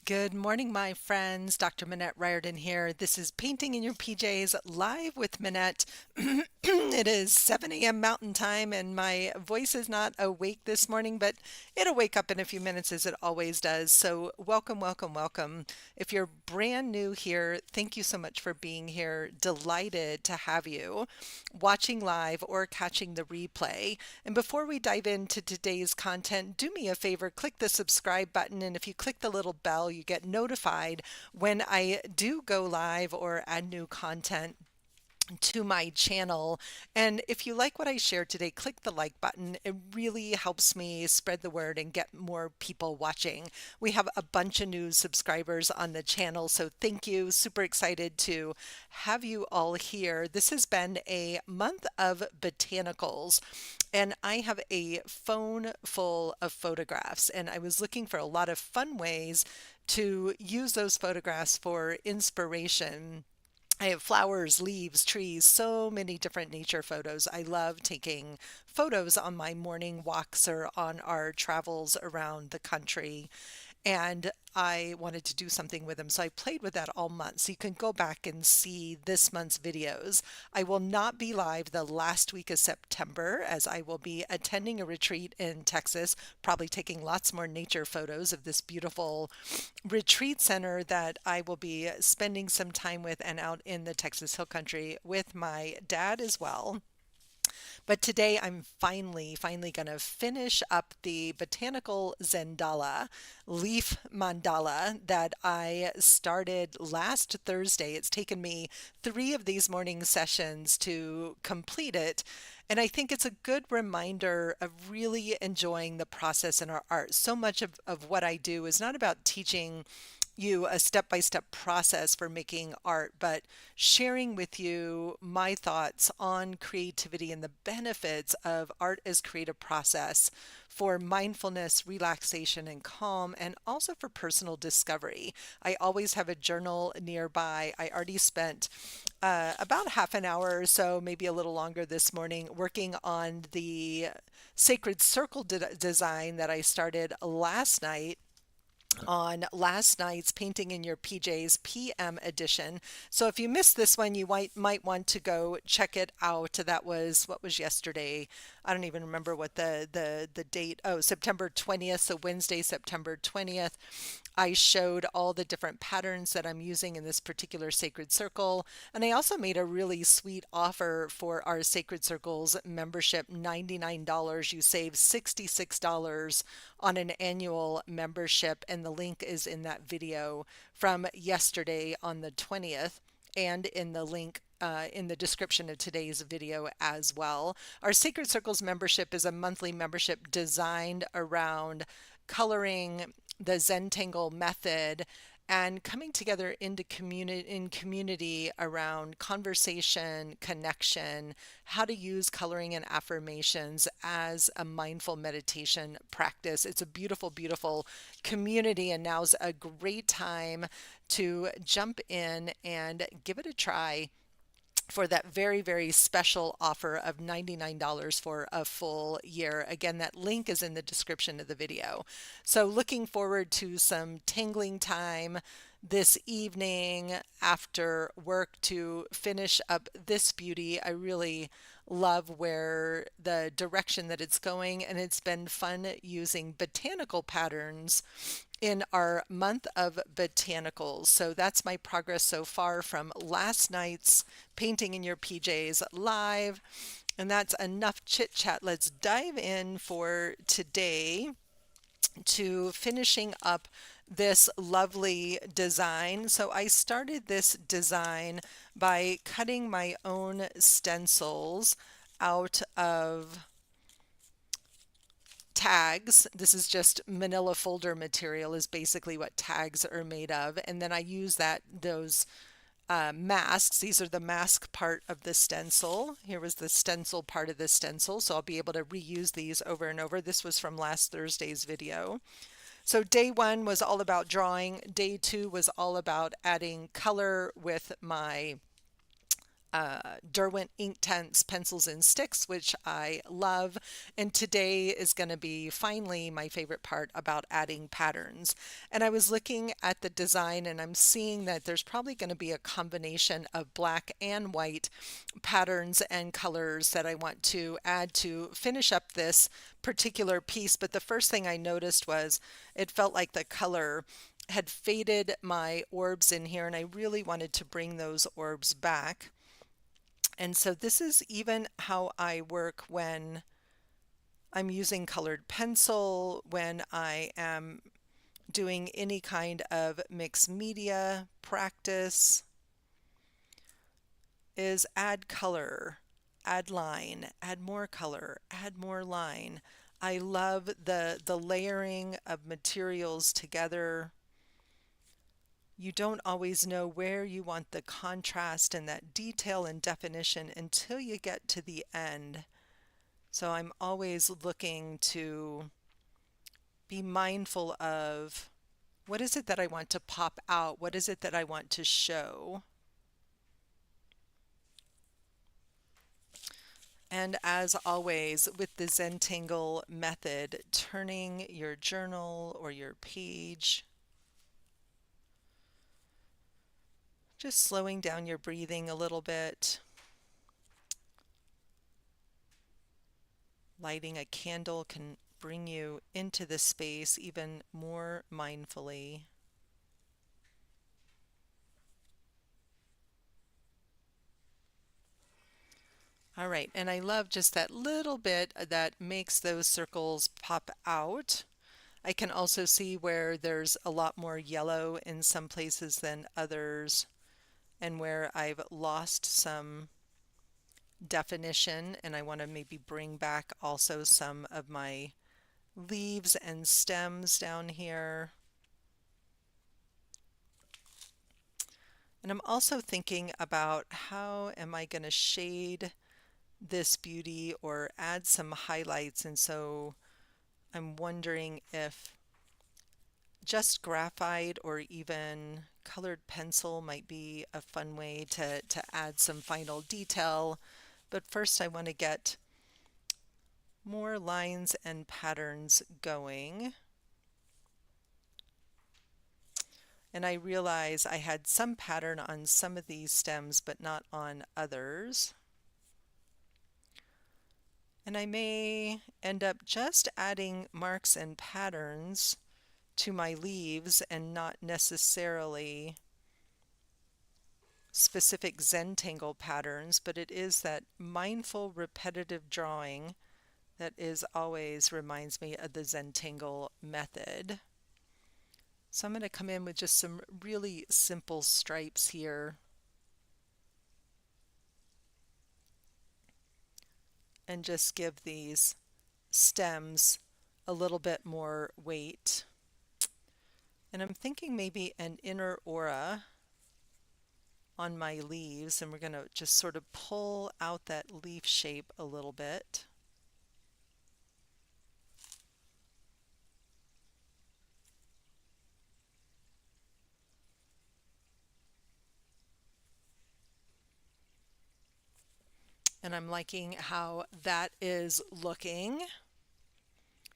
Good morning, my friends. Dr. Minette Riordan here. This is Painting in Your PJs live with Minette. It is 7 a.m. Mountain Time, and my voice is not awake this morning, but it'll wake up in a few minutes as it always does. So, welcome, welcome, welcome. If you're brand new here, thank you so much for being here. Delighted to have you watching live or catching the replay. And before we dive into today's content, do me a favor, click the subscribe button, and if you click the little bell, you get notified when I do go live or add new content to my channel. And if you like what I shared today, click the like button. It really helps me spread the word and get more people watching. We have a bunch of new subscribers on the channel, so thank you. Super excited to have you all here. This has been a month of botanicals, and I have a phone full of photographs, and I was looking for a lot of fun ways to use those photographs for inspiration. I have flowers, leaves, trees, so many different nature photos. I love taking photos on my morning walks or on our travels around the country. And I wanted to do something with them. So I played with that all month. So you can go back and see this month's videos. I will not be live the last week of September as I will be attending a retreat in Texas, probably taking lots more nature photos of this beautiful retreat center that I will be spending some time with and out in the Texas Hill Country with my dad as well. But today I'm finally going to finish up the botanical Zendala leaf mandala that I started last Thursday. It's taken me 3 of these morning sessions to complete it. And I think it's a good reminder of really enjoying the process in our art. So much of what I do is not about teaching you a step-by-step process for making art, but sharing with you my thoughts on creativity and the benefits of art as creative process for mindfulness, relaxation, and calm, and also for personal discovery. I always have a journal nearby. I already spent about half an hour or so, maybe a little longer this morning, working on the sacred circle design that I started last night on last night's Painting in Your PJs PM edition. So if you missed this one, you might want to go check it out. That was what was yesterday. I don't even remember what the date. Oh, September 20th. So Wednesday, September 20th. I showed all the different patterns that I'm using in this particular sacred circle. And I also made a really sweet offer for our Sacred Circles membership, $99. You save $66 on an annual membership, and the link is in that video from yesterday on the 20th and in the link in the description of today's video as well. Our Sacred Circles membership is a monthly membership designed around coloring, the Zentangle method, and coming together into community around conversation, connection, how to use coloring and affirmations as a mindful meditation practice. It's a beautiful, beautiful community, and now's a great time to jump in and give it a try for that very, very special offer of $99 for a full year. Again, that link is in the description of the video. So looking forward to some tingling time this evening after work to finish up this beauty. I really love where the direction that it's going, and it's been fun using botanical patterns in our month of botanicals. So that's my progress so far from last night's Painting in Your PJs live. And that's enough chit chat. Let's dive in for today to finishing up this lovely design. So I started this design by cutting my own stencils out of tags. This is just manila folder material is basically what tags are made of. And then I use those masks. These are the mask part of the stencil. Here was the stencil part of the stencil. So I'll be able to reuse these over and over. This was from last Thursday's video. So day one was all about drawing. Day two was all about adding color with my Derwent Inktense pencils and sticks, which I love. And today is going to be finally my favorite part about adding patterns. And I was looking at the design and I'm seeing that there's probably going to be a combination of black and white patterns and colors that I want to add to finish up this particular piece. But the first thing I noticed was it felt like the color had faded my orbs in here, and I really wanted to bring those orbs back. And so this is even how I work when I'm using colored pencil, when I am doing any kind of mixed media practice, is add color, add line, add more color, add more line. I love the layering of materials together. You don't always know where you want the contrast and that detail and definition until you get to the end. So I'm always looking to be mindful of what is it that I want to pop out? What is it that I want to show? And as always, with the Zentangle method, turning your journal or your page, just slowing down your breathing a little bit. Lighting a candle can bring you into the space even more mindfully. All right, and I love just that little bit that makes those circles pop out. I can also see where there's a lot more yellow in some places than others, and where I've lost some definition, and I want to maybe bring back also some of my leaves and stems down here. And I'm also thinking about how am I going to shade this beauty or add some highlights, and so I'm wondering if just graphite or even colored pencil might be a fun way to add some final detail. But first I want to get more lines and patterns going. And I realize I had some pattern on some of these stems but not on others. And I may end up just adding marks and patterns to my leaves and not necessarily specific Zentangle patterns, but it is that mindful repetitive drawing that is always reminds me of the Zentangle method. So I'm going to come in with just some really simple stripes here. And just give these stems a little bit more weight. And I'm thinking maybe an inner aura on my leaves, and we're going to just sort of pull out that leaf shape a little bit. And I'm liking how that is looking.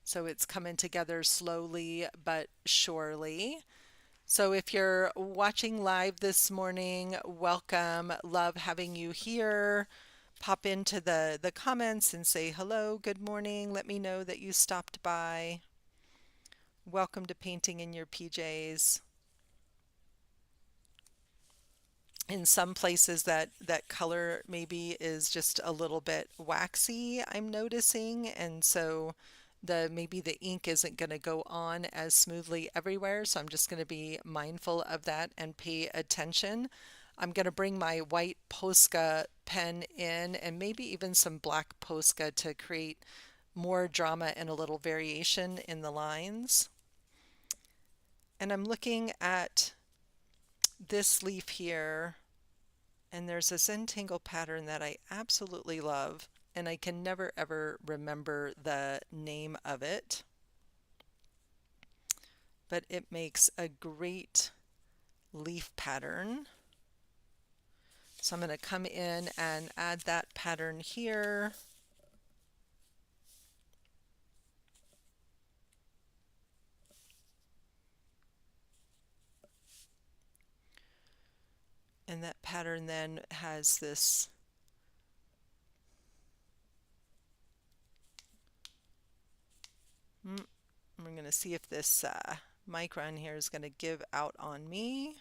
So it's coming together slowly but surely. So if you're watching live this morning, welcome. Love having you here. Pop into the comments and say hello, good morning. Let me know that you stopped by. Welcome to Painting in Your PJs. In some places that color maybe is just a little bit waxy, I'm noticing, and so maybe the ink isn't going to go on as smoothly everywhere, so I'm just going to be mindful of that and pay attention. I'm going to bring my white posca pen in and maybe even some black posca to create more drama and a little variation in the lines. And I'm looking at this leaf here, and there's a Zentangle pattern that I absolutely love, and I can never ever remember the name of it, but it makes a great leaf pattern. So I'm going to come in and add that pattern here. And that pattern then has this we're going to see if this Micron here is going to give out on me.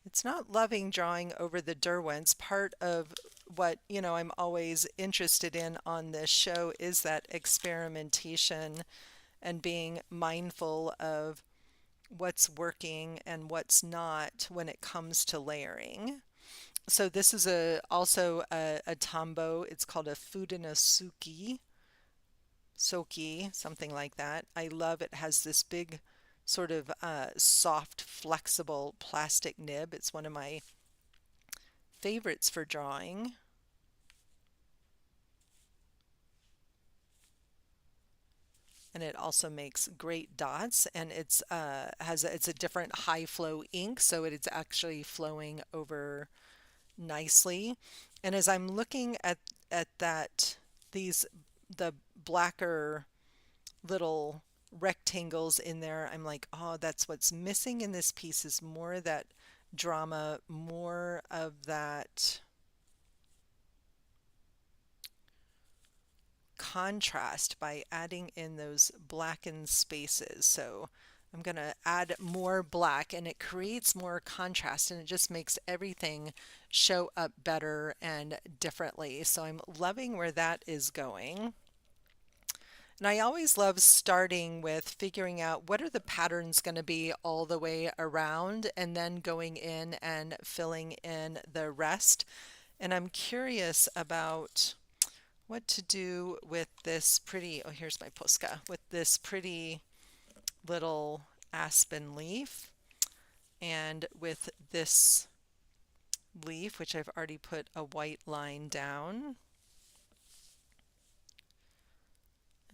It's not loving drawing over the Derwents. Part of what, I'm always interested in on this show is that experimentation and being mindful of what's working and what's not when it comes to layering. So this is also a tambo. It's called a Fudenosuke, Soki, something like that. I love it. Has this big sort of soft, flexible plastic nib. It's one of my favorites for drawing. And it also makes great dots, and it's a different high flow ink, so it's actually flowing over nicely. And as I'm looking at that, the blacker little rectangles in there, I'm like, oh, that's what's missing in this piece, is more of that drama, more of that contrast by adding in those blackened spaces. So I'm going to add more black, and it creates more contrast, and it just makes everything show up better and differently. So I'm loving where that is going. And I always love starting with figuring out what are the patterns going to be all the way around, and then going in and filling in the rest. And I'm curious about what to do with this pretty, oh, here's my posca, with this pretty little aspen leaf, and with this leaf, which I've already put a white line down.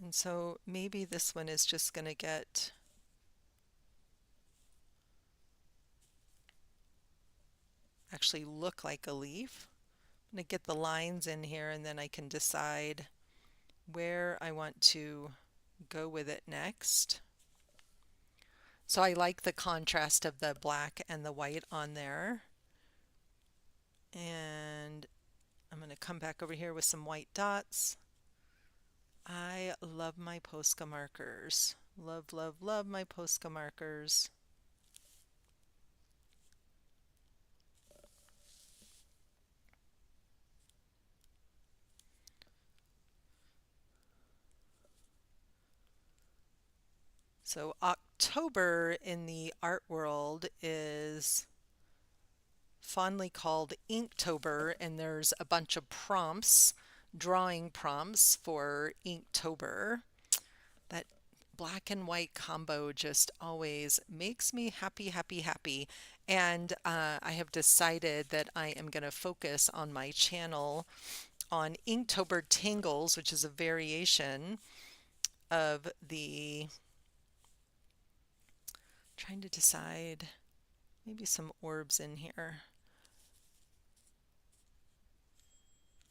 And so maybe this one is just going to get actually look like a leaf. I'm going to get the lines in here, and then I can decide where I want to go with it next. So I like the contrast of the black and the white on there. And I'm going to come back over here with some white dots. I love my posca markers. Love, love, love my posca markers. So October in the art world is fondly called Inktober, and there's a bunch of prompts, drawing prompts for Inktober. That black and white combo just always makes me happy, happy, happy. And I have decided that I am going to focus on my channel on Inktober Tangles, which is a variation of the, trying to decide, maybe some orbs in here.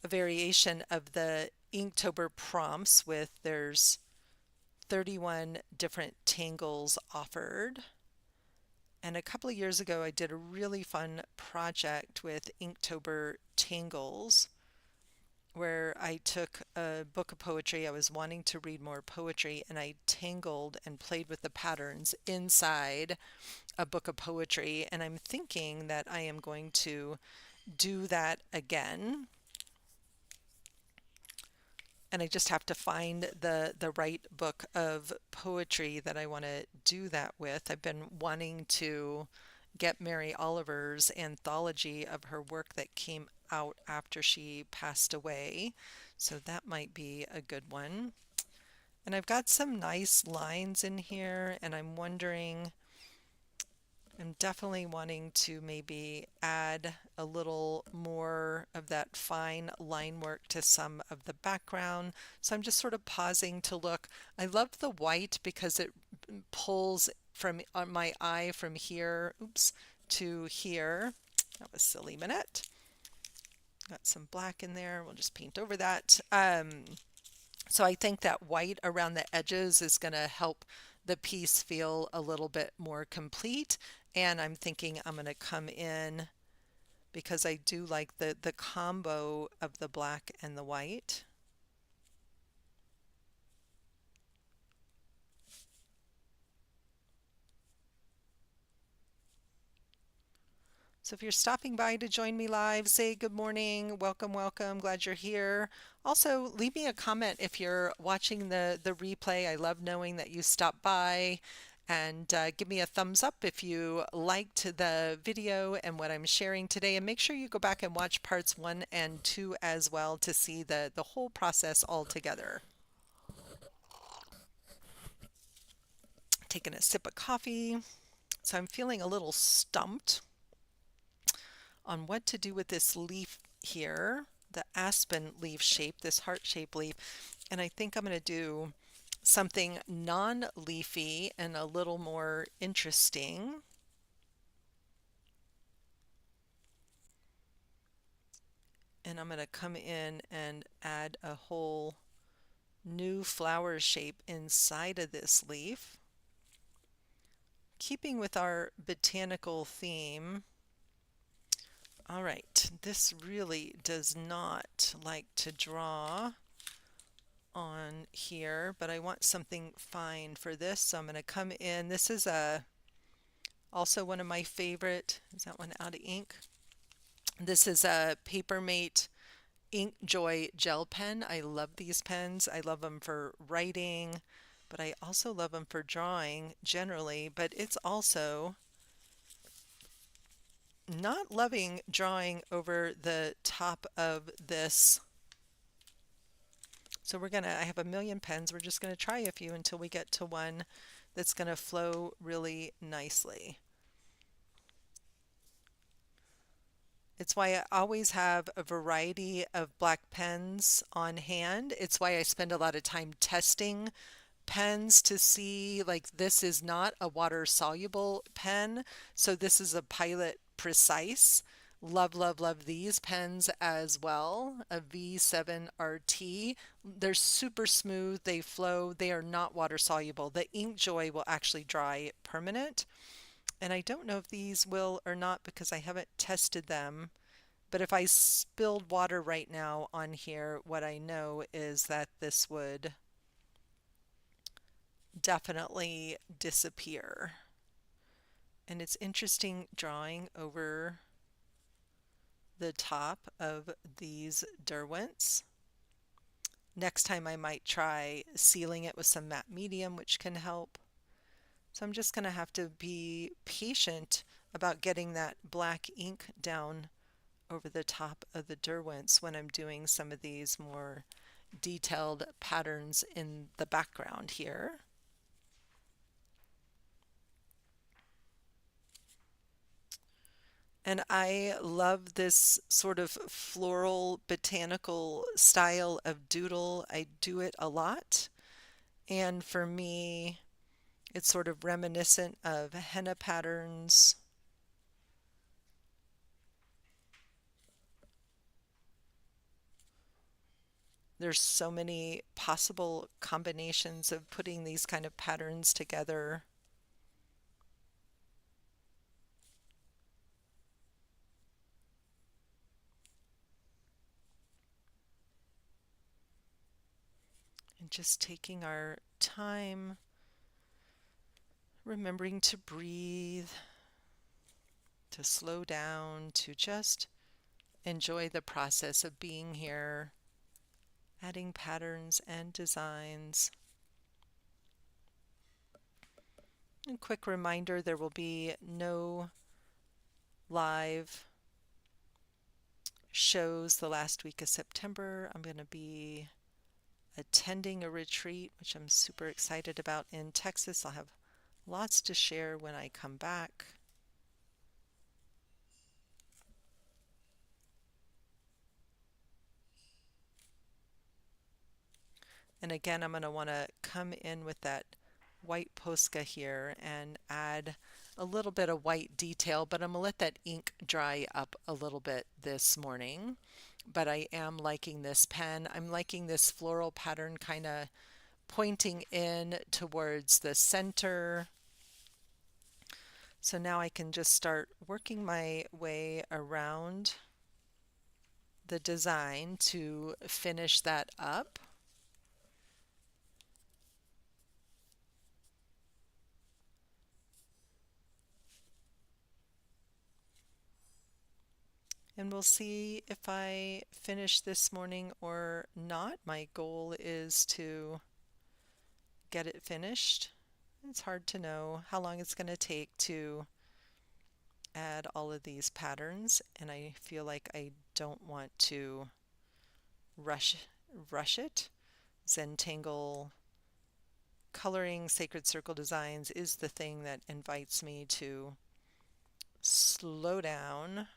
A variation of the Inktober prompts there's 31 different tangles offered. And a couple of years ago, I did a really fun project with Inktober tangles, where I took a book of poetry. I was wanting to read more poetry, and I tangled and played with the patterns inside a book of poetry. And I'm thinking that I am going to do that again. And I just have to find the right book of poetry that I want to do that with. I've been wanting to get Mary Oliver's anthology of her work that came out after she passed away. So that might be a good one. And I've got some nice lines in here, and I'm wondering, I'm definitely wanting to maybe add a little more of that fine line work to some of the background. So I'm just sort of pausing to look. I love the white because it pulls from my eye from here, oops, to here. That was silly, Minette. Got some black in there. We'll just paint over that. So I think that white around the edges is going to help the piece feel a little bit more complete. And I'm thinking I'm going to come in because I do like the combo of the black and the white. So if you're stopping by to join me live, say good morning, welcome, welcome, glad you're here. Also, leave me a comment if you're watching the replay. I love knowing that you stopped by. And give me a thumbs up if you liked the video and what I'm sharing today. And make sure you go back and watch parts 1 and 2 as well to see the whole process all together. Taking a sip of coffee. So I'm feeling a little stumped on what to do with this leaf here, the aspen leaf shape, this heart-shaped leaf. And I think I'm going to do something non-leafy and a little more interesting. And I'm going to come in and add a whole new flower shape inside of this leaf. Keeping with our botanical theme. All right, this really does not like to draw on here, but I want something fine for this, so I'm going to come in. This is also one of my favorite. Is that one out of ink? This is a Papermate Ink Joy gel pen. I love these pens. I love them for writing, but I also love them for drawing generally, but it's also not loving drawing over the top of this. So I have a million pens. We're just going to try a few until we get to one that's going to flow really nicely. It's why I always have a variety of black pens on hand. It's why I spend a lot of time testing pens to see, like, this is not a water soluble pen, so this is a Pilot Precise. Love, love, love these pens as well. A V7 RT. They're super smooth, they flow, they are not water soluble. The Ink Joy will actually dry permanent. And I don't know if these will or not because I haven't tested them. But if I spilled water right now on here, what I know is that this would definitely disappear. And it's interesting drawing over the top of these Derwents. Next time I might try sealing it with some matte medium, which can help. So I'm just going to have to be patient about getting that black ink down over the top of the Derwents when I'm doing some of these more detailed patterns in the background here. And I love this sort of floral botanical style of doodle. I do it a lot. And for me, it's sort of reminiscent of henna patterns. There's so many possible combinations of putting these kind of patterns together. And just taking our time, remembering to breathe, to slow down, to just enjoy the process of being here, adding patterns and designs. And quick reminder, there will be no live shows the last week of September. I'm going to be attending a retreat, which I'm super excited about in Texas. I'll have lots to share when I come back. And again, I'm going to want to come in with that white posca here and add a little bit of white detail, but I'm going to let that ink dry up a little bit this morning. but I am liking this pen. I'm liking this floral pattern kind of pointing in towards the center. So now I can just start working my way around the design to finish that up. And we'll see if I finish this morning or not. My goal is to get it finished. It's hard to know how long it's going to take to add all of these patterns, and I feel like I don't want to rush it. Zentangle coloring sacred circle designs is the thing that invites me to slow down,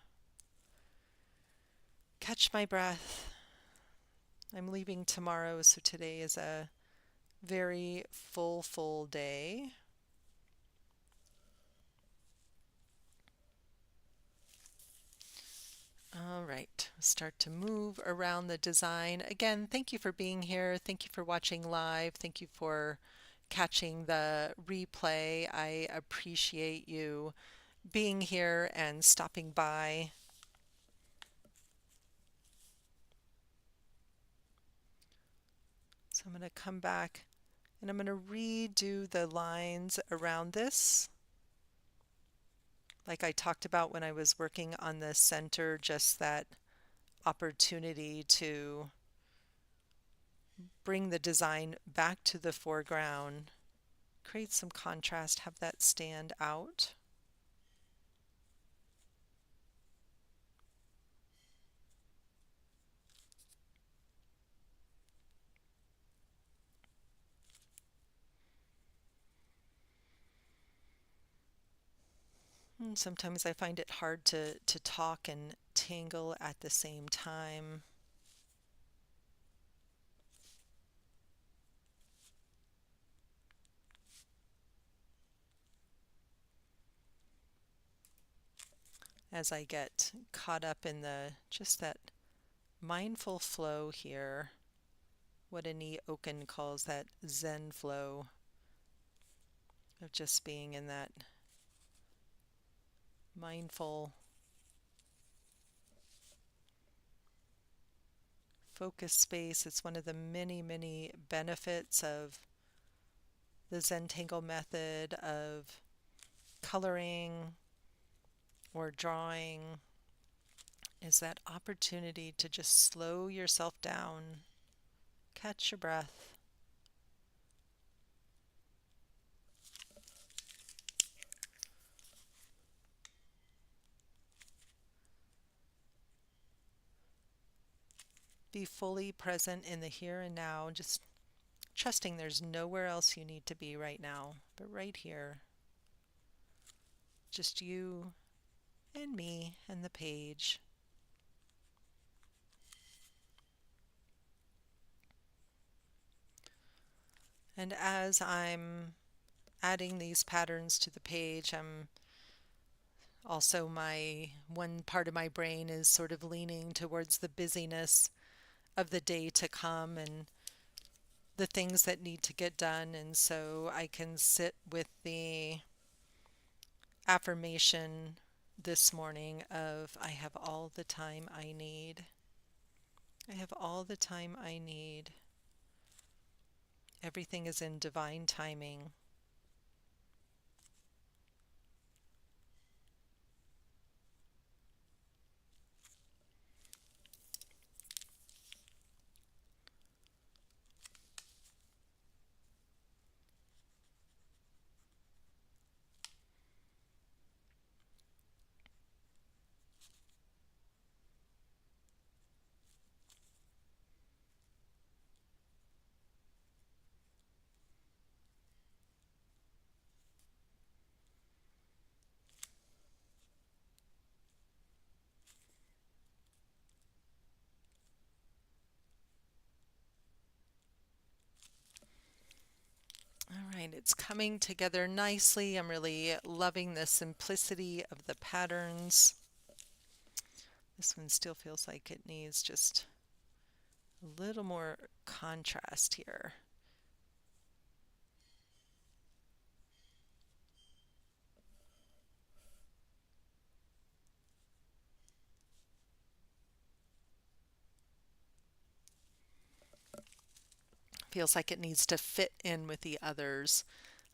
catch my breath. I'm leaving tomorrow, so today is a very full day. All right, start to move around the design. Again, thank you for being here. Thank you for watching live. Thank you for catching the replay. I appreciate you being here and stopping by. So I'm going to come back and I'm going to redo the lines around this. Like I talked about when I was working on the center, just that opportunity to bring the design back to the foreground, create some contrast, have that stand out. And sometimes I find it hard to talk and tangle at the same time. As I get caught up in the just that mindful flow here, what Annie Oken calls that Zen flow of just being in that mindful focus space. It's one of the many benefits of the Zentangle method of coloring or drawing, is that opportunity to just slow yourself down, catch your breath. Be fully present in the here and now, just trusting there's nowhere else you need to be right now, but right here. Just you and me and the page. And as I'm adding these patterns to the page, I'm also, my one part of my brain is sort of leaning towards the busyness of the day to come and the things that need to get done. And so I can sit with the affirmation this morning of I have all the time I need. I have all the time I need. Everything is in divine timing. All right, it's coming together nicely. I'm really loving the simplicity of the patterns. This one still feels like it needs just a little more contrast here. Feels like it needs to fit in with the others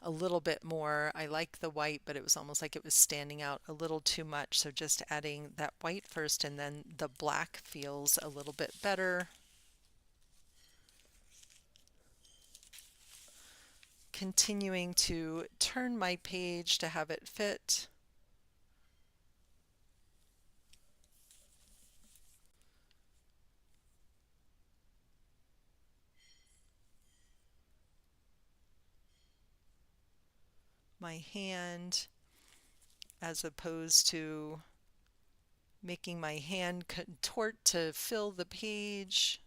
a little bit more. I like the white, but it was almost like it was standing out a little too much. So just adding that white first and then the black feels a little bit better. Continuing to turn my page to have it fit. My hand, as opposed to making my hand contort to fill the page.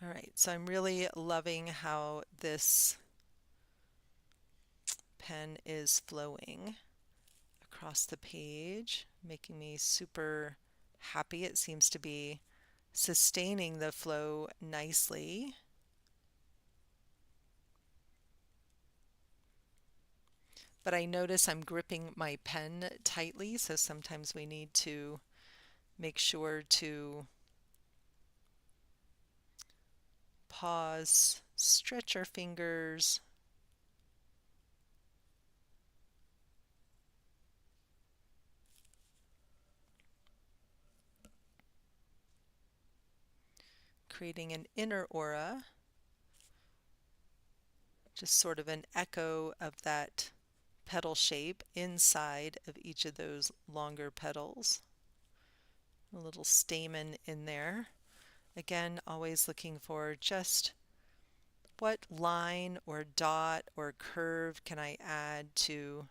All right, so I'm really loving how this pen is flowing across the page, making me super happy. It seems to be sustaining the flow nicely. But I notice I'm gripping my pen tightly, so sometimes we need to make sure to pause, stretch our fingers, creating an inner aura, just sort of an echo of that petal shape inside of each of those longer petals. A little stamen in there. Again, always looking for just what line or dot or curve can I add to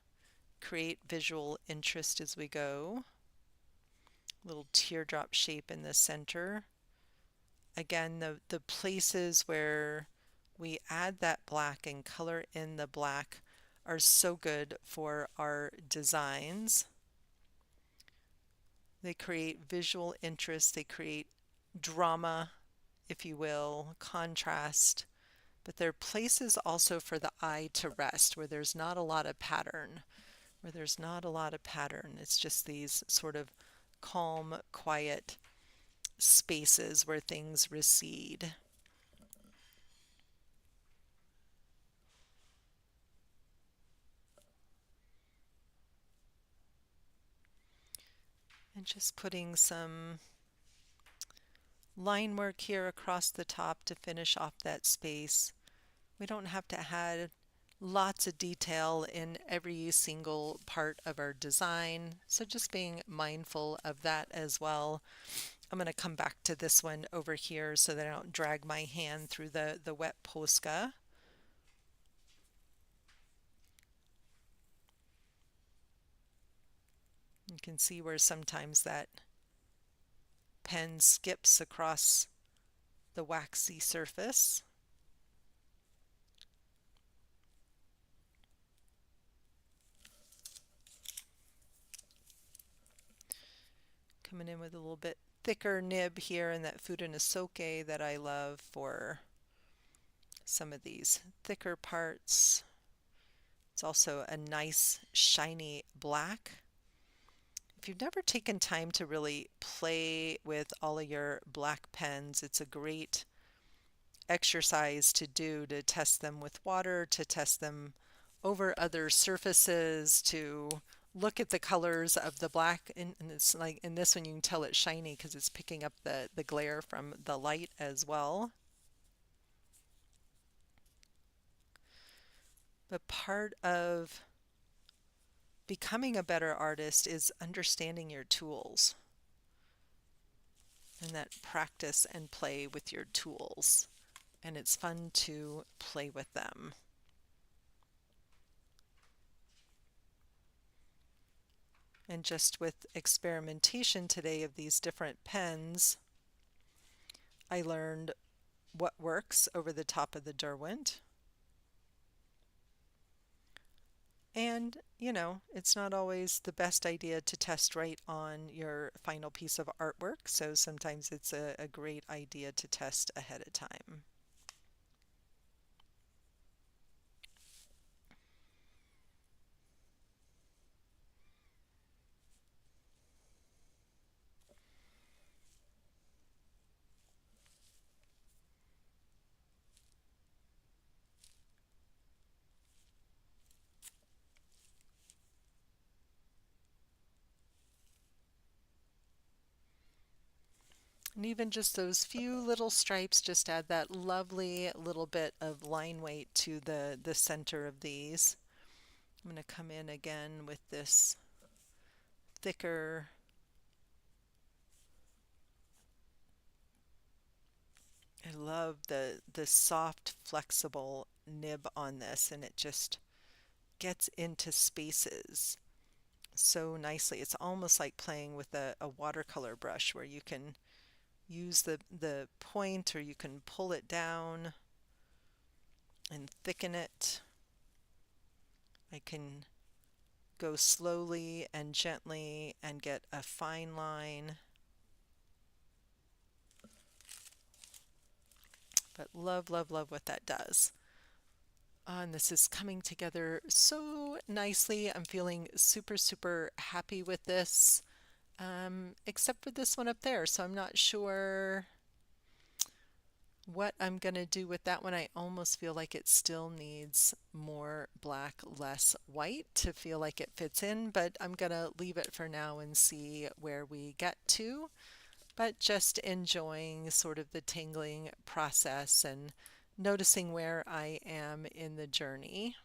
create visual interest as we go. Little teardrop shape in the center. Again, the places where we add that black and color in the black are so good for our designs. They create visual interest, they create drama, if you will, contrast, but they're places also for the eye to rest where there's not a lot of pattern, It's just these sort of calm, quiet spaces where things recede. And just putting some line work here across the top to finish off that space. We don't have to add lots of detail in every single part of our design, so just being mindful of that as well. I'm going to come back to this one over here so that I don't drag my hand through the wet posca. You can see where sometimes that pen skips across the waxy surface. Coming in with a little bit thicker nib here and that fudenosuke that I love for some of these thicker parts. It's also a nice shiny black. If you've never taken time to really play with all of your black pens, it's a great exercise to do, to test them with water, to test them over other surfaces, to look at the colors of the black. And it's like in this one you can tell it's shiny because it's picking up the glare from the light as well. But part of becoming a better artist is understanding your tools and that practice and play with your tools. And it's fun to play with them. And just with experimentation today of these different pens, I learned what works over the top of the Derwent. And, it's not always the best idea to test right on your final piece of artwork, so sometimes it's a great idea to test ahead of time. And even just those few little stripes just add that lovely little bit of line weight to the center of these. I'm going to come in again with this thicker. I love the soft, flexible nib on this, and it just gets into spaces so nicely. It's almost like playing with a watercolor brush where you can use the point or you can pull it down and thicken it. I can go slowly and gently and get a fine line. But love, love, love what that does. And this is coming together so nicely. I'm feeling super, super happy with this, except for this one up there. So I'm not sure what I'm going to do with that one. I almost feel like it still needs more black, less white to feel like it fits in, but I'm going to leave it for now and see where we get to. But just enjoying sort of the tingling process and noticing where I am in the journey.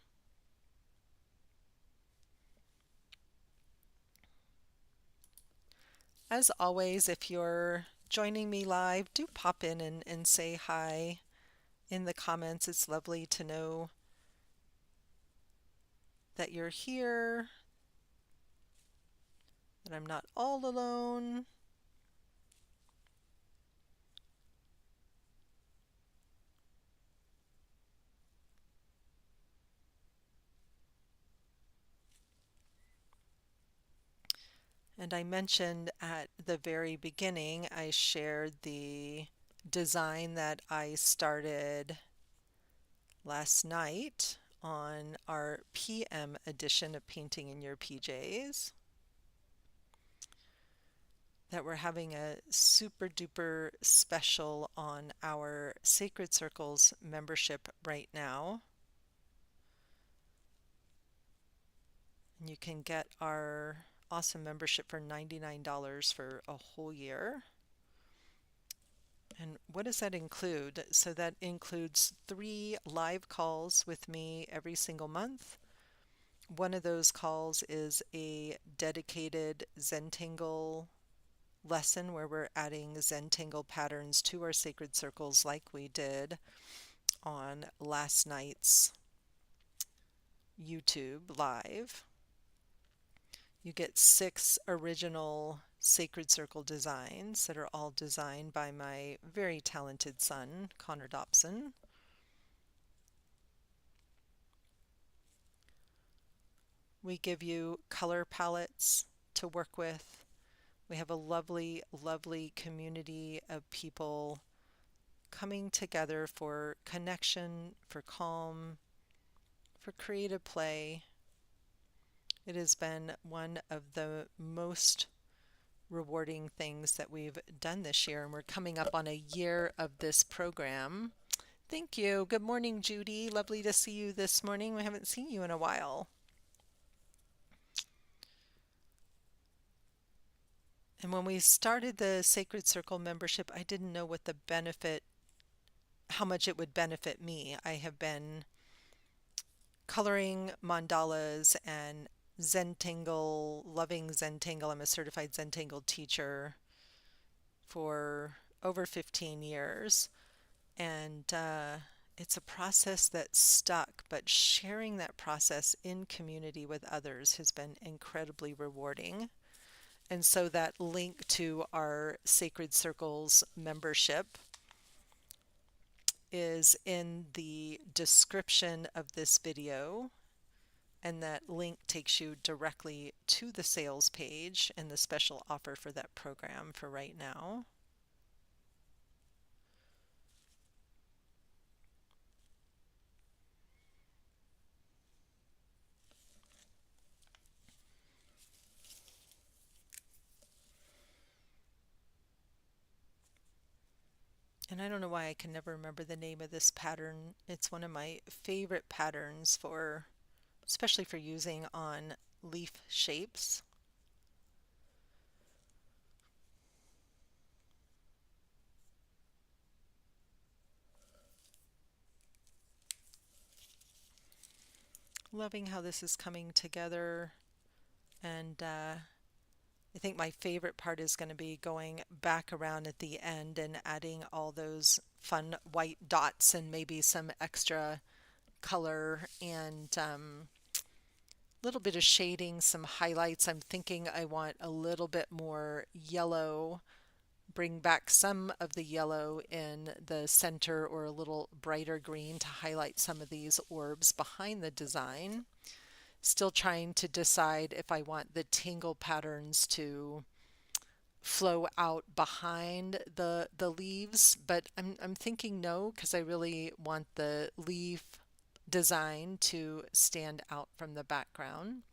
As always, if you're joining me live, do pop in and say hi in the comments. It's lovely to know that you're here, that I'm not all alone. And I mentioned at the very beginning, I shared the design that I started last night on our PM edition of Painting in Your PJs. That we're having a super duper special on our Sacred Circles membership right now. And you can get our awesome membership for $99 for a whole year. And what does that include? So that includes 3 live calls with me every single month. One of those calls is a dedicated Zentangle lesson where we're adding Zentangle patterns to our sacred circles like we did on last night's YouTube live. You get 6 original sacred circle designs that are all designed by my very talented son, Connor Dobson. We give you color palettes to work with. We have a lovely, lovely community of people coming together for connection, for calm, for creative play. It has been one of the most rewarding things that we've done this year, and we're coming up on a year of this program. Thank you. Good morning, Judy. Lovely to see you this morning. We haven't seen you in a while. And when we started the Sacred Circle membership, I didn't know what the benefit, how much it would benefit me. I have been coloring mandalas and Zentangle, loving Zentangle. I'm a certified Zentangle teacher for over 15 years. And it's a process that stuck, but sharing that process in community with others has been incredibly rewarding. And so that link to our Sacred Circles membership is in the description of this video, and that link takes you directly to the sales page and the special offer for that program for right now. And I don't know why I can never remember the name of this pattern. It's one of my favorite patterns for, especially for using on leaf shapes. Loving how this is coming together, and I think my favorite part is going to be going back around at the end and adding all those fun white dots and maybe some extra color and little bit of shading, some highlights. I'm thinking I want a little bit more yellow, bring back some of the yellow in the center or a little brighter green to highlight some of these orbs behind the design. Still trying to decide if I want the tangle patterns to flow out behind the leaves, but I'm thinking no, because I really want the leaf design to stand out from the background.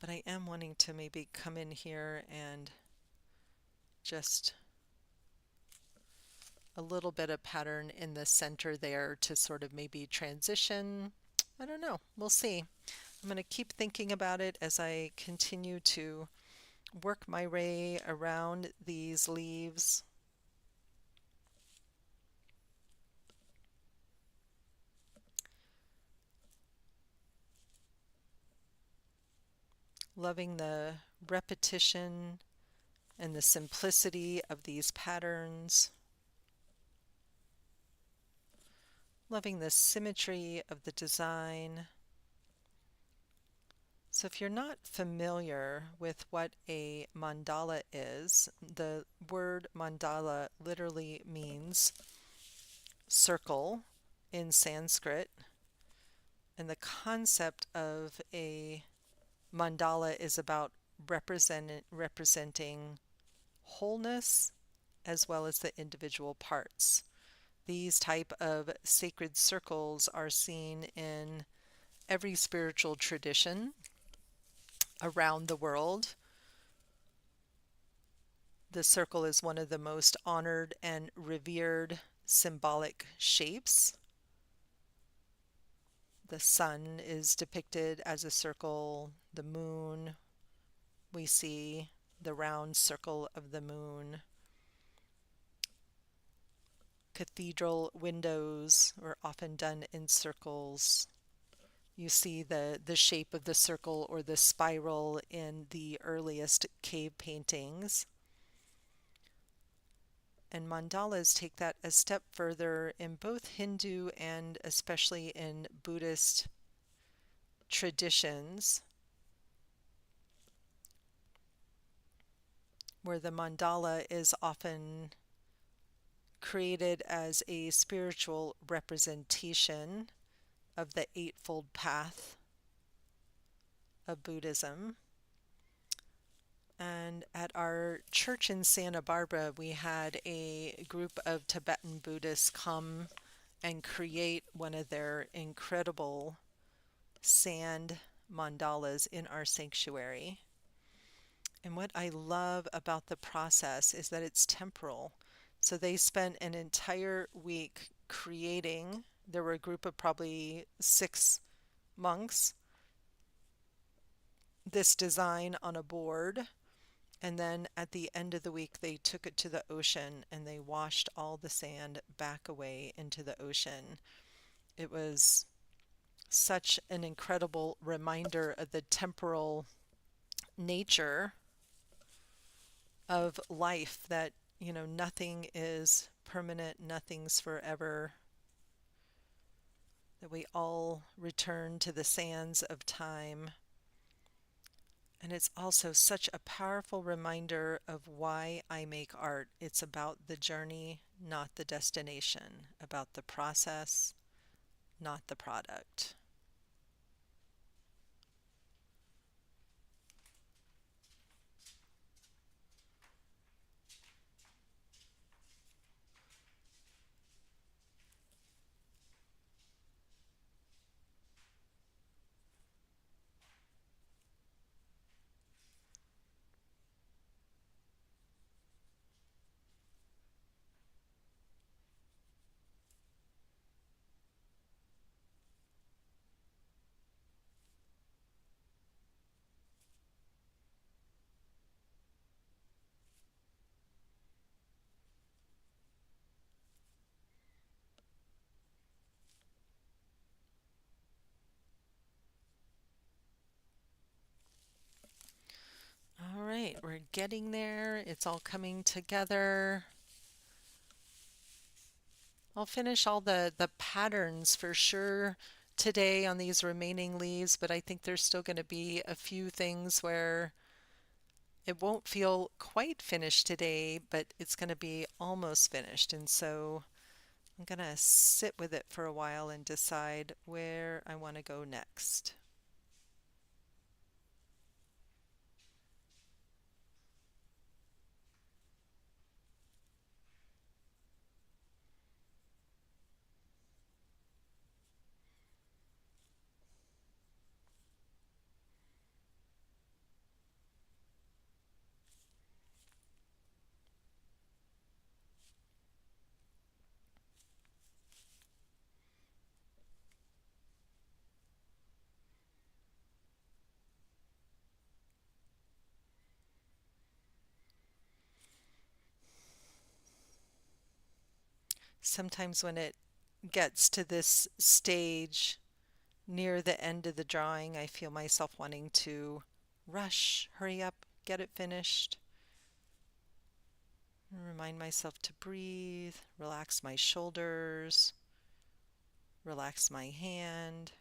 But I am wanting to maybe come in here and just a little bit of pattern in the center there to sort of maybe transition. I don't know. We'll see. I'm going to keep thinking about it as I continue to work my way around these leaves. Loving the repetition and the simplicity of these patterns. Loving the symmetry of the design. So if you're not familiar with what a mandala is, the word mandala literally means circle in Sanskrit. And the concept of a mandala is about representing wholeness as well as the individual parts. These type of sacred circles are seen in every spiritual tradition around the world. The circle is one of the most honored and revered symbolic shapes. The sun is depicted as a circle, the moon, we see the round circle of the moon. Cathedral windows are often done in circles. You see the shape of the circle or the spiral in the earliest cave paintings. And mandalas take that a step further in both Hindu and especially in Buddhist traditions, where the mandala is often created as a spiritual representation of the Eightfold Path of Buddhism. And at our church in Santa Barbara, we had a group of Tibetan Buddhists come and create one of their incredible sand mandalas in our sanctuary. And what I love about the process is that it's temporal. So they spent an entire week creating, there were a group of probably 6 monks, this design on a board. And then at the end of the week, they took it to the ocean and they washed all the sand back away into the ocean. It was such an incredible reminder of the temporal nature of life, that, nothing is permanent, nothing's forever, that we all return to the sands of time. And it's also such a powerful reminder of why I make art. It's about the journey, not the destination, about the process, not the product. All right, we're getting there. It's all coming together. I'll finish all the patterns for sure today on these remaining leaves, but I think there's still going to be a few things where it won't feel quite finished today, but it's going to be almost finished. And so I'm going to sit with it for a while and decide where I want to go next. Sometimes when it gets to this stage near the end of the drawing, I feel myself wanting to rush, hurry up, get it finished. Remind myself to breathe, relax my shoulders, relax my hand.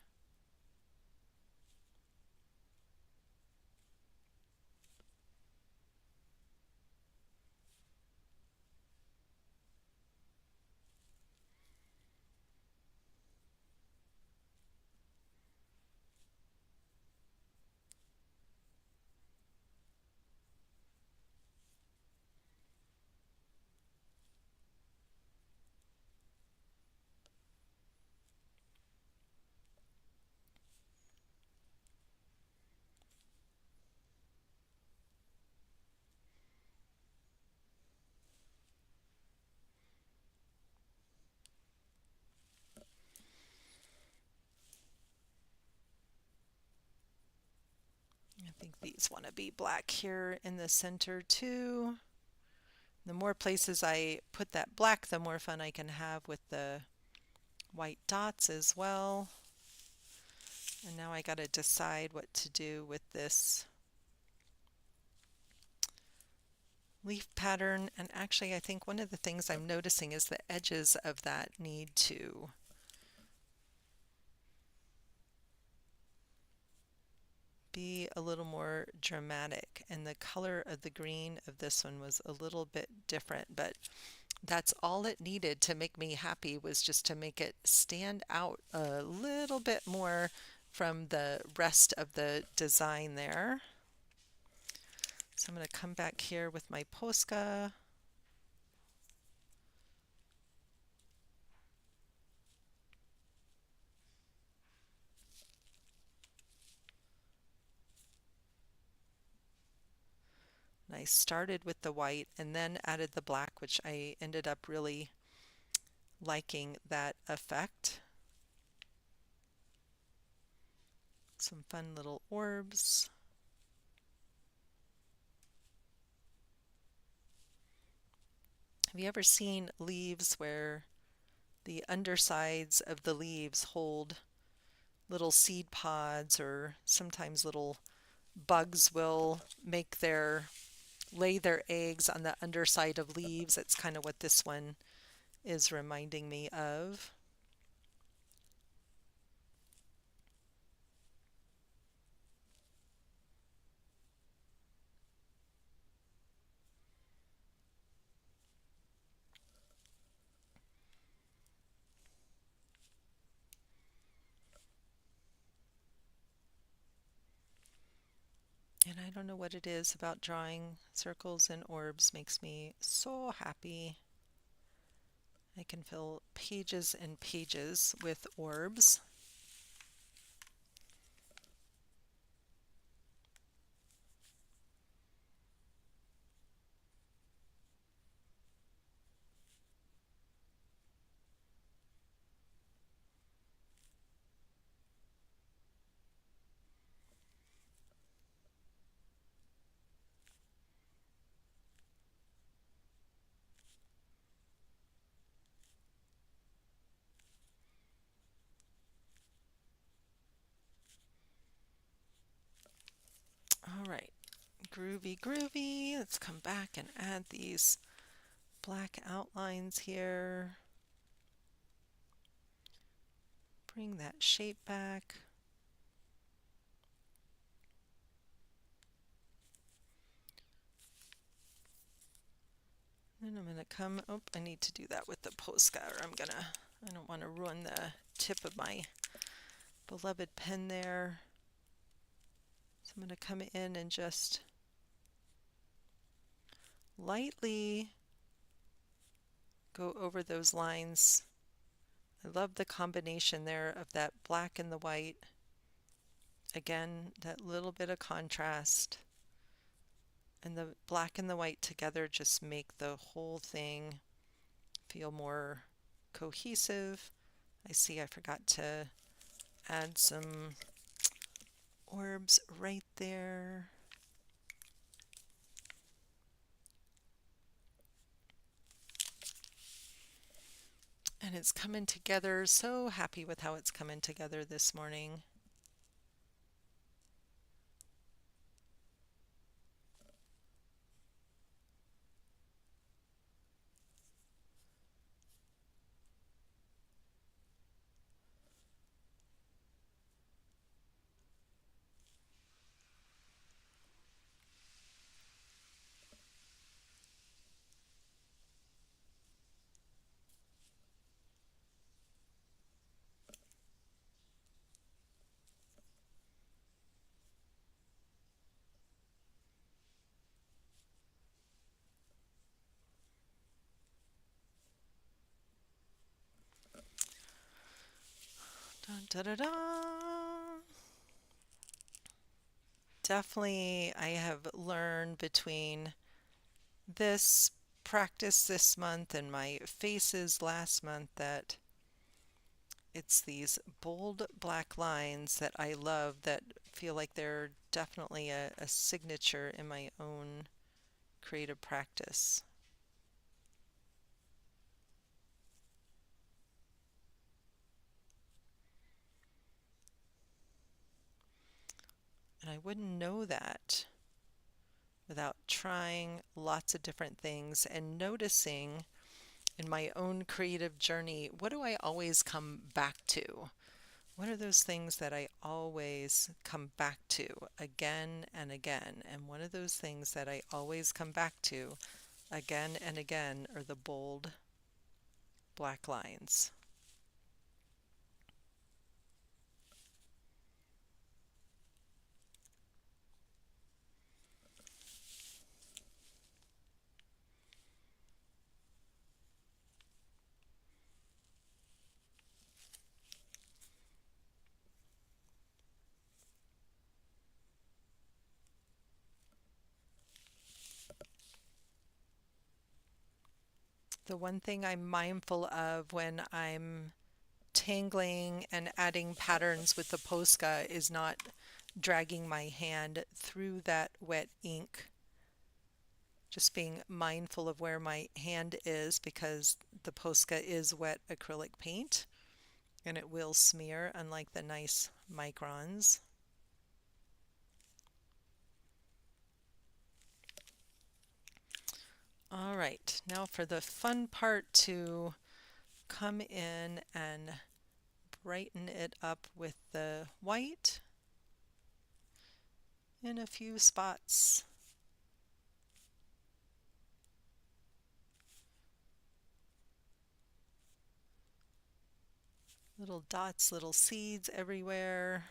I think these want to be black here in the center too. The more places I put that black, the more fun I can have with the white dots as well. And now I got to decide what to do with this leaf pattern. And actually, I think one of the things I'm noticing is the edges of that need to be a little more dramatic. And the color of the green of this one was a little bit different, but that's all it needed to make me happy, was just to make it stand out a little bit more from the rest of the design there. So I'm going to come back here with my posca. And I started with the white and then added the black, which I ended up really liking that effect. Some fun little orbs. Have you ever seen leaves where the undersides of the leaves hold little seed pods, or sometimes little bugs will lay their eggs on the underside of leaves? It's kind of what this one is reminding me of. don't know what it is about drawing circles and orbs makes me so happy. I can fill pages and pages with orbs. All right, groovy, groovy. Let's come back and add these black outlines here. Bring that shape back. Then I'm going to come, oh, I need to do that with the posca, or I don't want to ruin the tip of my beloved pen there. So I'm going to come in and just lightly go over those lines. I love the combination there of that black and the white. Again, that little bit of contrast. And the black and the white together just make the whole thing feel more cohesive. I see I forgot to add some orbs right there. And it's coming together. So happy with how it's coming together this morning. Dun, da, da, da. Definitely, I have learned between this practice this month and my faces last month that it's these bold black lines that I love that feel like they're definitely a signature in my own creative practice. And I wouldn't know that without trying lots of different things and noticing in my own creative journey, what do I always come back to? What are those things that I always come back to again and again? And one of those things that I always come back to again and again are the bold black lines. The one thing I'm mindful of when I'm tangling and adding patterns with the posca is not dragging my hand through that wet ink. Just being mindful of where my hand is because the posca is wet acrylic paint and it will smear, unlike the nice Microns. All right, now for the fun part to come in and brighten it up with the white in a few spots. Little dots, little seeds everywhere.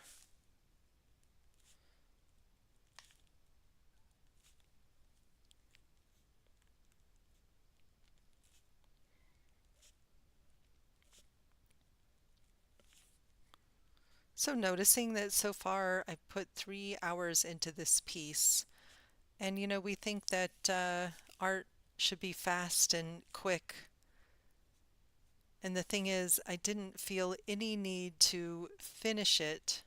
So noticing that so far I've put 3 hours into this piece. And we think that art should be fast and quick. And the thing is, I didn't feel any need to finish it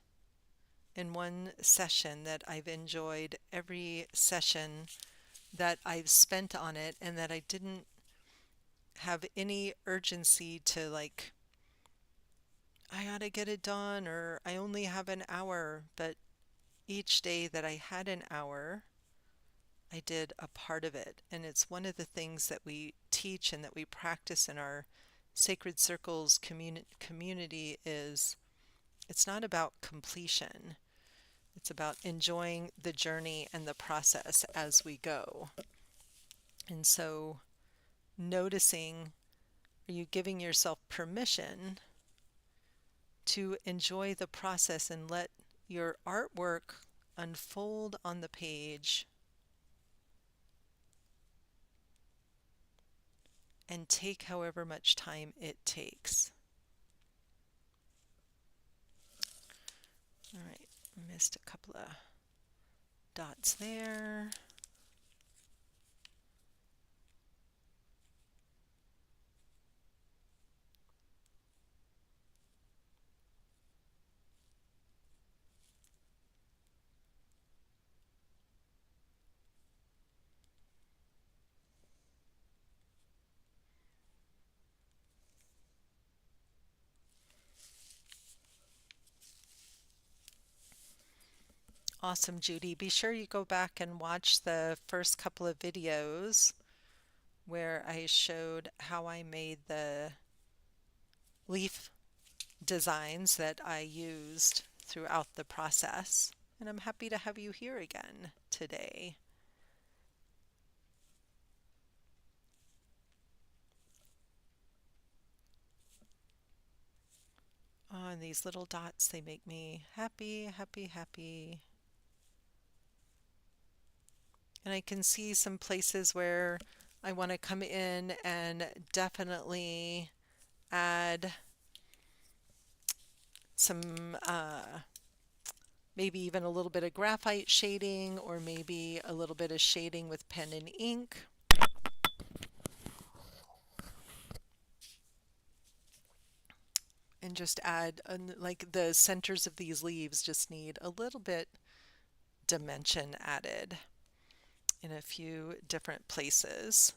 in one session, that I've enjoyed every session that I've spent on it, and that I didn't have any urgency to like, I gotta get it done, or I only have an hour. But each day that I had an hour, I did a part of it. And it's one of the things that we teach and that we practice in our Sacred Circles community is it's not about completion. It's about enjoying the journey and the process as we go. And so noticing, are you giving yourself permission to enjoy the process and let your artwork unfold on the page and take however much time it takes? All right, missed a couple of dots there. Awesome, Judy. Be sure you go back and watch the first couple of videos where I showed how I made the leaf designs that I used throughout the process. And I'm happy to have you here again today. Oh, and these little dots, they make me happy, happy, happy. And I can see some places where I want to come in and definitely add some maybe even a little bit of graphite shading, or maybe a little bit of shading with pen and ink. And just add, like the centers of these leaves just need a little bit dimension added in a few different places.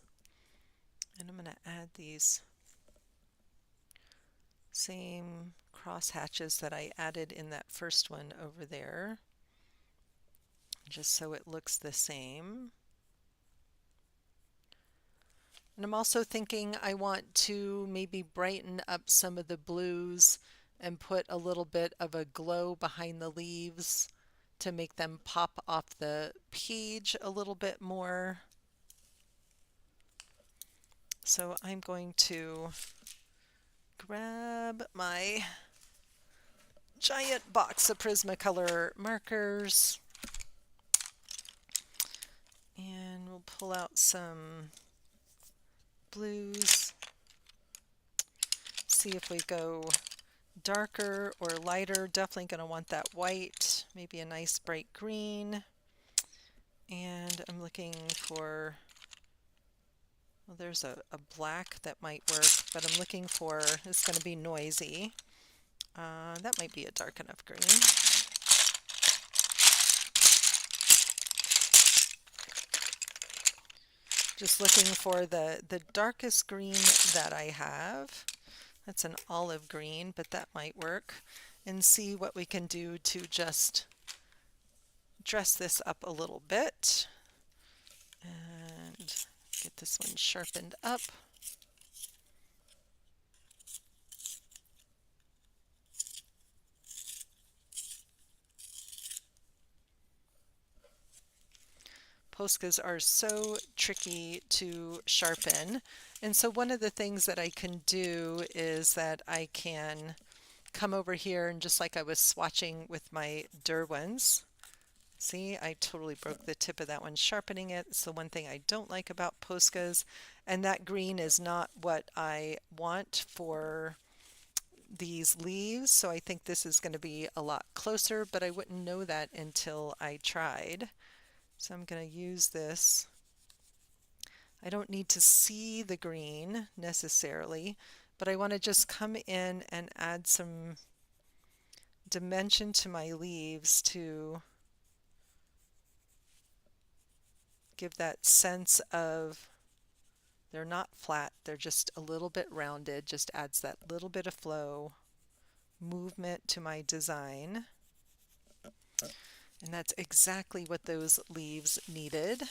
And I'm going to add these same cross hatches that I added in that first one over there, just so it looks the same. And I'm also thinking I want to maybe brighten up some of the blues and put a little bit of a glow behind the leaves to make them pop off the page a little bit more. So I'm going to grab my giant box of Prismacolor markers, and we'll pull out some blues, see if we go darker or lighter. Definitely going to want that white, maybe a nice bright green. And I'm looking for, well, there's a black that might work, but I'm looking for, it's going to be noisy. That might be a dark enough green. Just looking for the darkest green that I have. That's an olive green, but that might work. And see what we can do to just dress this up a little bit. And get this one sharpened up. Poscas are so tricky to sharpen. And so one of the things that I can do is that I can come over here and just like I was swatching with my Derwents. See, I totally broke the tip of that one sharpening it. It's the one thing I don't like about Poscas. And that green is not what I want for these leaves, so I think this is going to be a lot closer, but I wouldn't know that until I tried. So I'm going to use this. I don't need to see the green necessarily, but I want to just come in and add some dimension to my leaves to give that sense of they're not flat, they're just a little bit rounded, just adds that little bit of flow, movement to my design. And that's exactly what those leaves needed.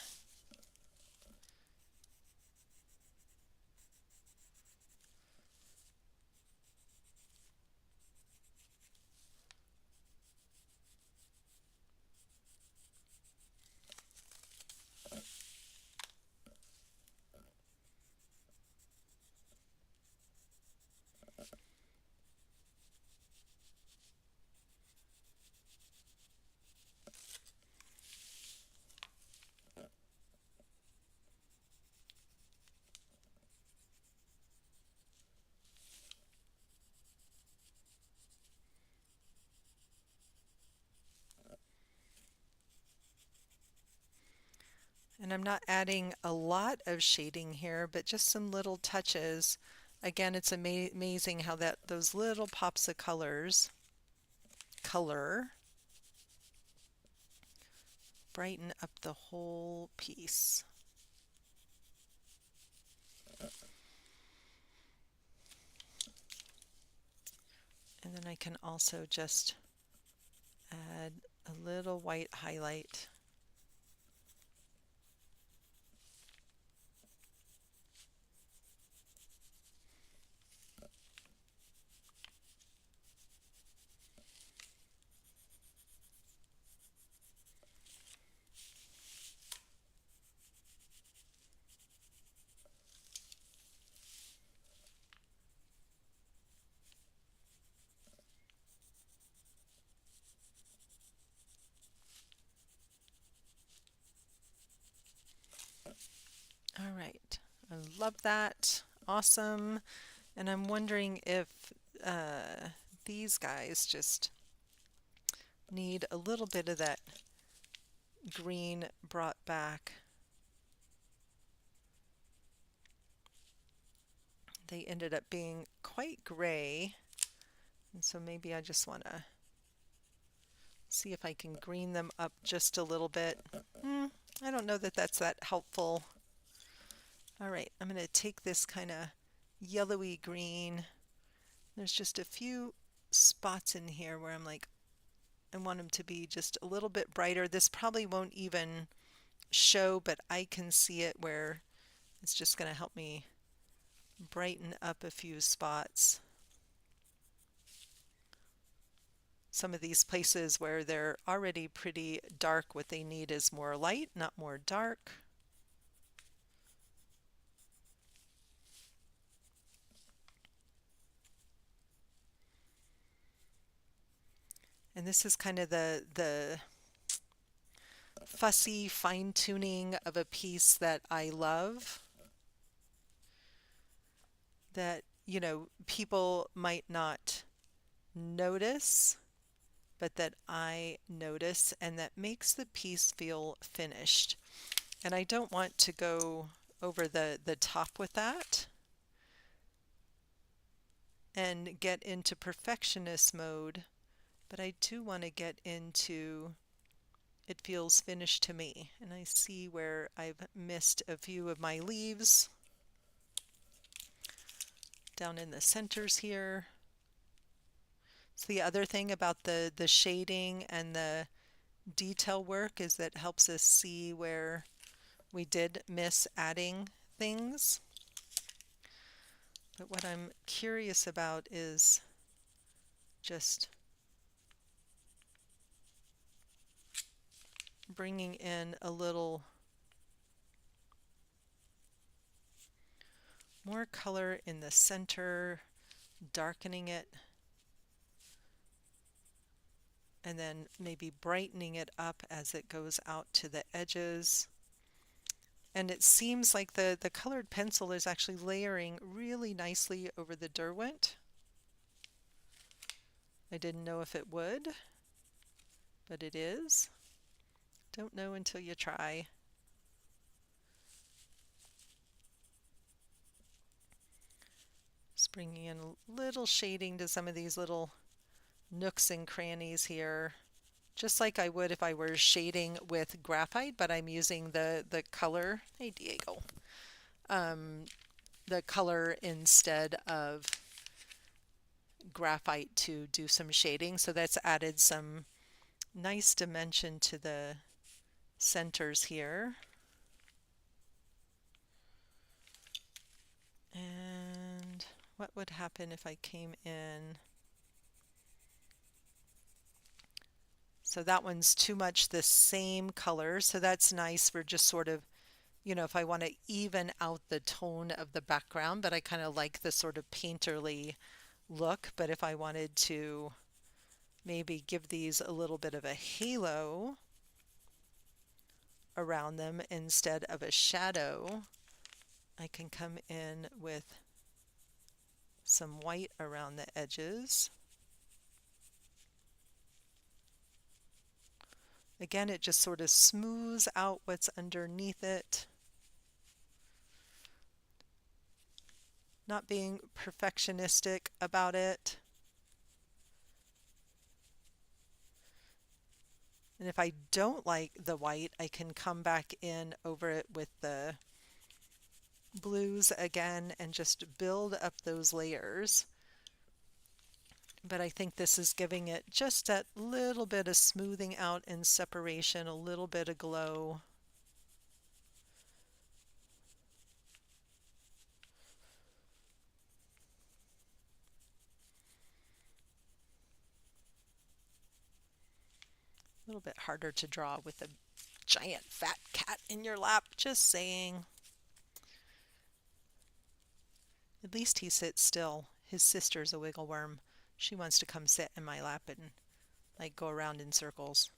And I'm not adding a lot of shading here, but just some little touches. Again, it's amazing how those little pops of color brighten up the whole piece. And then I can also just add a little white highlight. All right, I love that. Awesome. And I'm wondering if these guys just need a little bit of that green brought back. They ended up being quite gray, and so maybe I just want to see if I can green them up just a little bit. I don't know that that's that helpful. All right, I'm going to take this kind of yellowy green. There's just a few spots in here where I'm like, I want them to be just a little bit brighter. This probably won't even show, but I can see it where it's just going to help me brighten up a few spots. Some of these places where they're already pretty dark, what they need is more light, not more dark. And this is kind of the fussy fine-tuning of a piece that I love. That, people might not notice, but that I notice, and that makes the piece feel finished. And I don't want to go over the top with that and get into perfectionist mode, but I do want to get into it feels finished to me. And I see where I've missed a few of my leaves down in the centers here. So the other thing about the shading and the detail work is that it helps us see where we did miss adding things. But what I'm curious about is just bringing in a little more color in the center, darkening it, and then maybe brightening it up as it goes out to the edges. And it seems like the colored pencil is actually layering really nicely over the Derwent. I didn't know if it would, but it is. Don't know until you try. Just bringing in a little shading to some of these little nooks and crannies here, just like I would if I were shading with graphite, but I'm using the color. Hey, Diego. The color instead of graphite to do some shading. So that's added some nice dimension to the centers here. And what would happen if I came in? So that one's too much the same color, so that's nice. We're just sort of, you know, if I want to even out the tone of the background, but I kind of like the sort of painterly look. But if I wanted to maybe give these a little bit of a halo around them instead of a shadow, I can come in with some white around the edges. Again, it just sort of smooths out what's underneath it. Not being perfectionistic about it. And if I don't like the white, I can come back in over it with the blues again and just build up those layers. But I think this is giving it just that little bit of smoothing out and separation, a little bit of glow. A little bit harder to draw with a giant fat cat in your lap, just saying. At least he sits still. His sister's a wiggle worm. She wants to come sit in my lap and like go around in circles,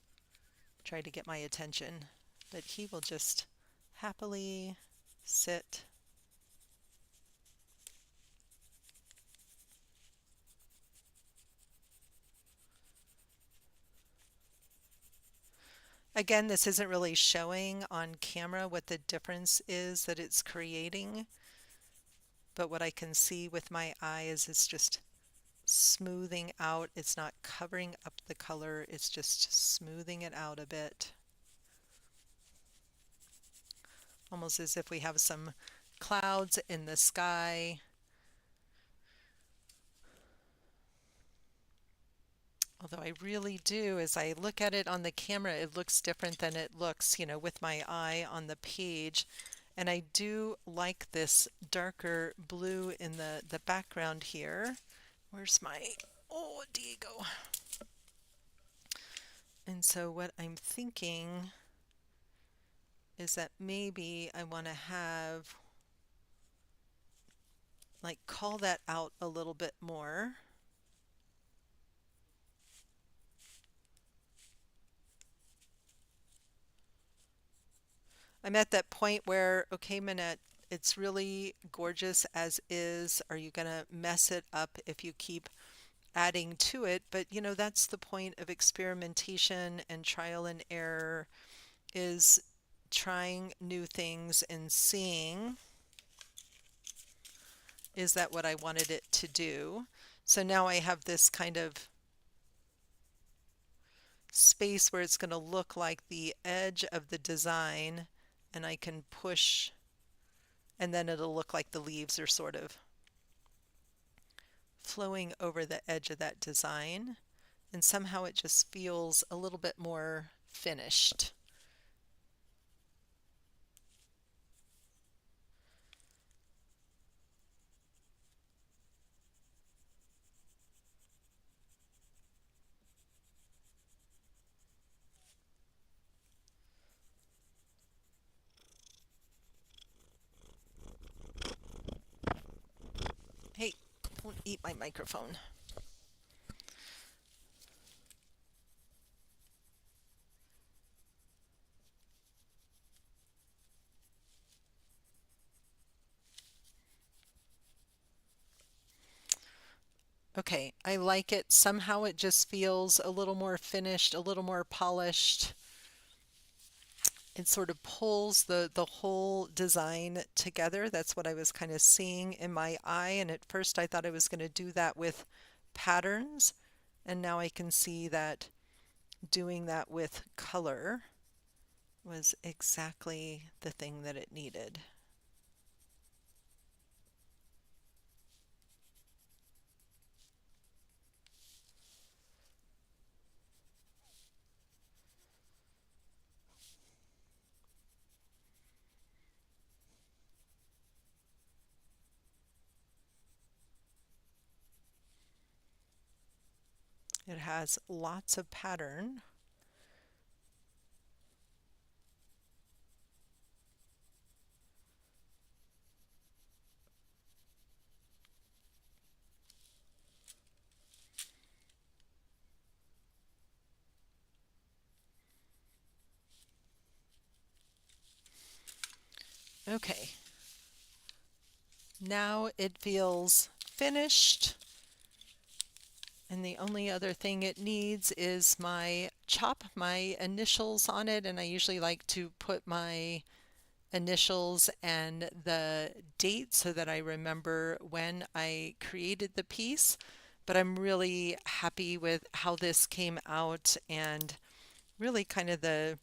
try to get my attention. But he will just happily sit. Again, this isn't really showing on camera what the difference is that it's creating, but what I can see with my eye is it's just smoothing out. It's not covering up the color, it's just smoothing it out a bit. Almost as if we have some clouds in the sky. Although I really do, as I look at it on the camera, it looks different than it looks, you know, with my eye on the page. And I do like this darker blue in the background here. Where's my, oh, Diego. And so what I'm thinking is that maybe I want to have, like, call that out a little bit more. I'm at that point where, okay, Minette, it's really gorgeous as is. Are you going to mess it up if you keep adding to it? But, you know, that's the point of experimentation and trial and error, is trying new things and seeing, is that what I wanted it to do? So now I have this kind of space where it's going to look like the edge of the design, and I can push, and then it'll look like the leaves are sort of flowing over the edge of that design, and somehow it just feels a little bit more finished. Hey, don't eat my microphone. Okay, I like it. Somehow it just feels a little more finished, a little more polished. It sort of pulls the whole design together. That's what I was kind of seeing in my eye. And at first I thought I was going to do that with patterns. And now I can see that doing that with color was exactly the thing that it needed. It has lots of pattern. Okay, now it feels finished. And the only other thing it needs is my initials on it. And I usually like to put my initials and the date so that I remember when I created the piece. But I'm really happy with how this came out and really kind of the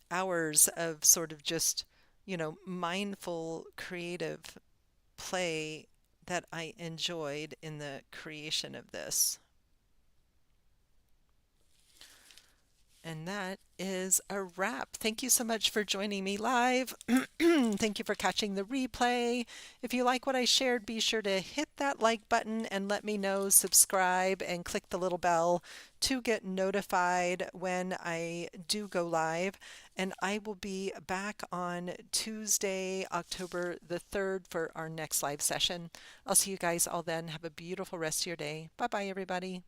hours of sort of just, mindful creative play that I enjoyed in the creation of this. And that is a wrap. Thank you so much for joining me live. Thank you for catching the replay. If you like what I shared, be sure to hit that like button and let me know, subscribe, and click the little bell to get notified when I do go live. And I will be back on Tuesday, October the 3rd for our next live session. I'll see you guys all then. Have a beautiful rest of your day. Bye bye, everybody.